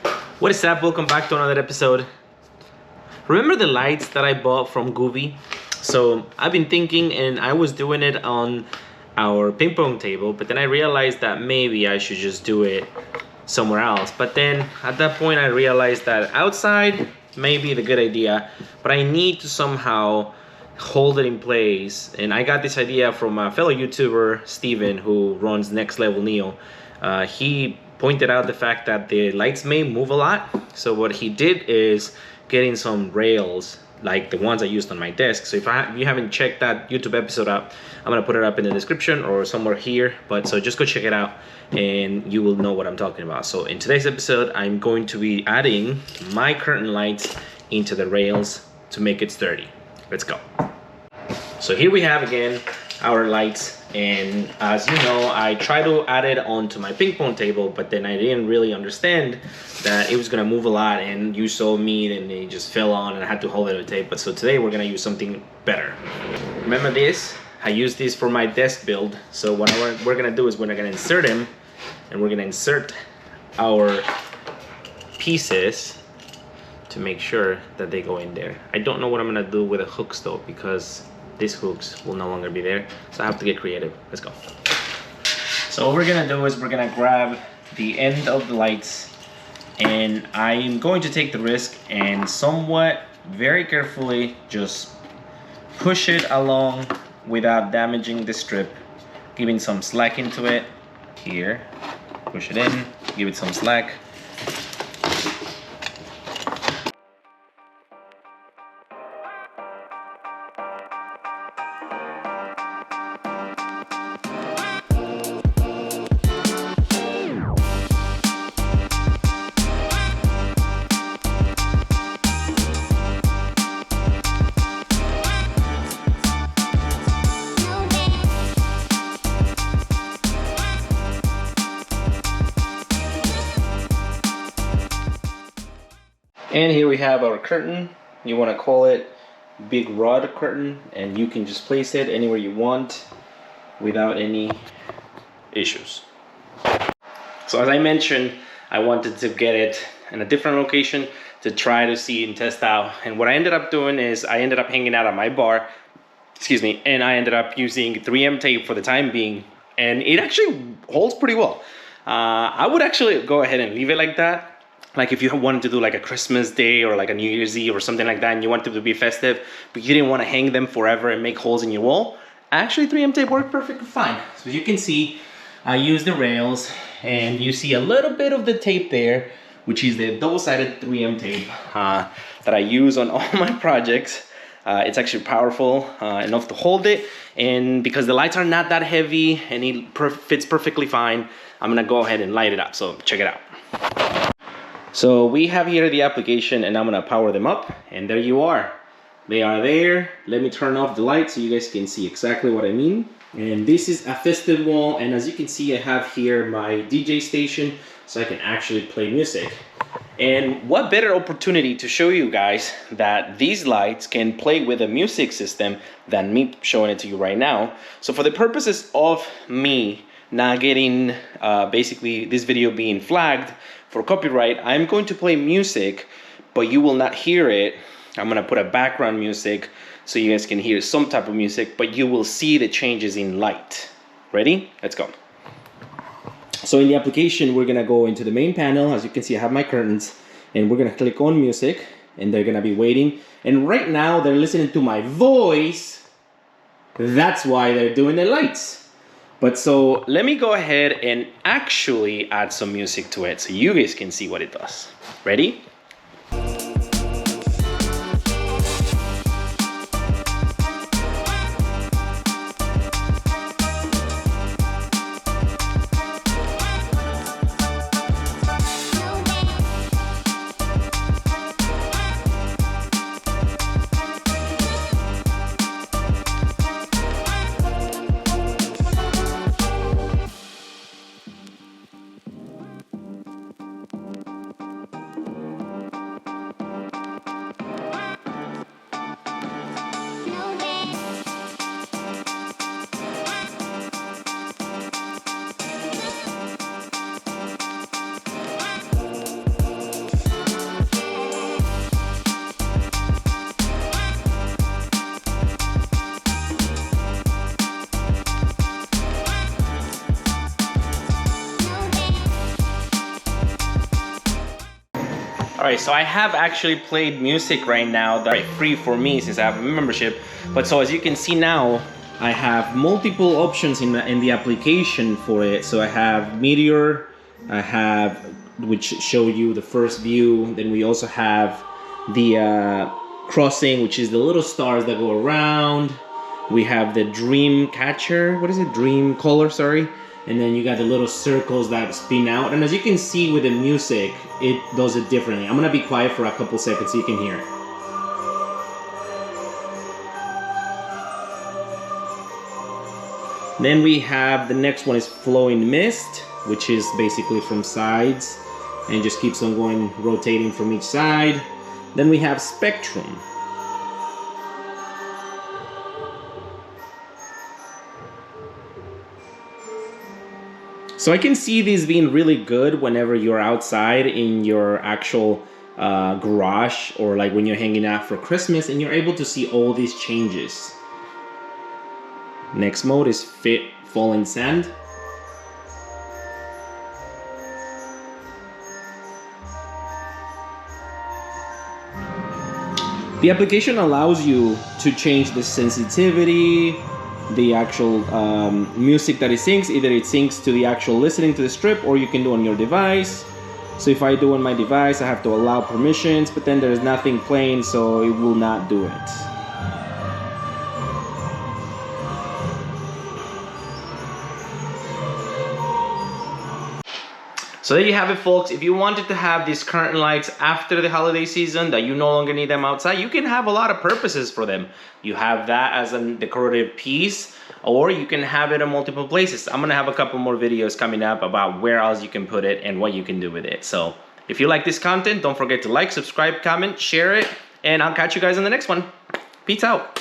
What is up? Welcome back to another episode. Remember the lights that I bought from Govee? So I've been thinking, and I was doing it on our ping pong table, but then I realized that maybe I should just do it somewhere else. But then at that point I realized that outside may be the good idea, but I need to somehow hold it in place. And I got this idea from a fellow YouTuber, Steven, who runs Next Level Neo. He pointed out the fact that the lights may move a lot. So what he did is getting some rails like the ones I used on my desk. So if you haven't checked that YouTube episode out, I'm gonna put it up in the description or somewhere here. But so just go check it out and you will know what I'm talking about. So in today's episode, I'm going to be adding my curtain lights into the rails to make it sturdy. Let's go. So here we have again our lights, and as you know, I tried to add it onto my ping pong table, but then I didn't really understand that it was gonna move a lot, and you saw me and it just fell on and I had to hold it with tape. But so today we're gonna use something better. Remember this? I used this for my desk build. So what we're gonna do is we're gonna insert them, and we're gonna insert our pieces to make sure that they go in there. I don't know what I'm gonna do with the hooks though, because these hooks will no longer be there, so I have to get creative. Let's go. So what we're gonna do is we're gonna grab the end of the lights, and I'm going to take the risk and somewhat very carefully just push it along without damaging the strip, giving some slack into it. Here, push it in, give it some slack. And here we have our curtain. You want to call it big rod curtain, and you can just place it anywhere you want without any issues. So as I mentioned, I wanted to get it in a different location to try to see and test out. And what I ended up doing is I ended up hanging out at my bar, and I ended up using 3M tape for the time being, and it actually holds pretty well. I would actually go ahead and leave it like that. Like if you wanted to do like a Christmas Day or like a New Year's Eve or something like that, and you wanted to be festive, but you didn't want to hang them forever and make holes in your wall, actually 3M tape worked perfectly fine. So as you can see, I used the rails, and you see a little bit of the tape there, which is the double-sided 3M tape that I use on all my projects. It's actually powerful enough to hold it, and because the lights are not that heavy and it fits perfectly fine, I'm gonna go ahead and light it up. So check it out. So we have here the application, and I'm gonna power them up, and there you are. They are there. Let me turn off the lights so you guys can see exactly what I mean. And this is a festive wall, and as you can see, I have here my DJ station so I can actually play music. And what better opportunity to show you guys that these lights can play with a music system than me showing it to you right now. So for the purposes of me not getting basically this video being flagged for copyright, I'm going to play music, but you will not hear it. I'm gonna put a background music so you guys can hear some type of music, but you will see the changes in light. Ready? Let's go. So in the application, we're gonna go into the main panel. As you can see, I have my curtains, and we're gonna click on music, and they're gonna be waiting. And right now they're listening to my voice. That's why they're doing the lights. But so let me go ahead and actually add some music to it so you guys can see what it does. Ready? Alright, so I have actually played music right now that's free for me since I have a membership. But so as you can see now, I have multiple options in the application for it. So I have Meteor, I have, which show you the first view. Then we also have the crossing, which is the little stars that go around. We have the dream catcher, what is it? Dream color, sorry. And then you got the little circles that spin out. And as you can see with the music, it does it differently. I'm gonna be quiet for a couple seconds so you can hear it. Then we have the next one is flowing mist, which is basically from sides and just keeps on going, rotating from each side. Then we have spectrum. So I can see these being really good whenever you're outside in your actual garage, or like when you're hanging out for Christmas and you're able to see all these changes. Next mode is fit falling sand. The application allows you to change the sensitivity, the actual music that it syncs. Either it syncs to the actual listening to the strip, or you can do on your device. So if I do on my device, I have to allow permissions, but then there's nothing playing, so it will not do it. So there you have it, folks. If you wanted to have these curtain lights after the holiday season, that you no longer need them outside, you can have a lot of purposes for them. You have that as a decorative piece, or you can have it in multiple places. I'm gonna have a couple more videos coming up about where else you can put it and what you can do with it. So if you like this content, don't forget to like, subscribe, comment, share it, and I'll catch you guys in the next one. Peace out.